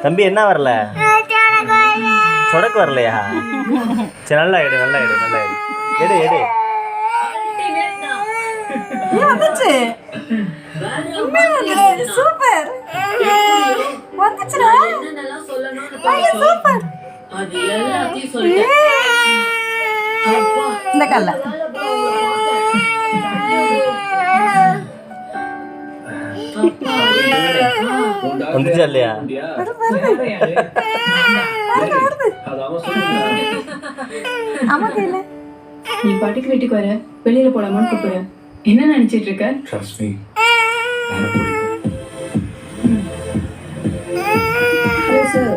தம்பி என்ன வரல? சொடக்கு வரலையா? சரி நல்லா எடு நல்லா எடு நல்லா எடு எடு எடு. வந்துச்சு. சூப்பர் வந்துச்சுடா. சூப்பர். இந்த கல்ல வந்துச்சா இல்லையா? ஆமா கையில நீ பாட்டுக்கு வீட்டுக்கு வர வெளியில போலாமான்னு கூப்பிடுற. என்ன நினைச்சிட்டு இருக்க? Hello sir,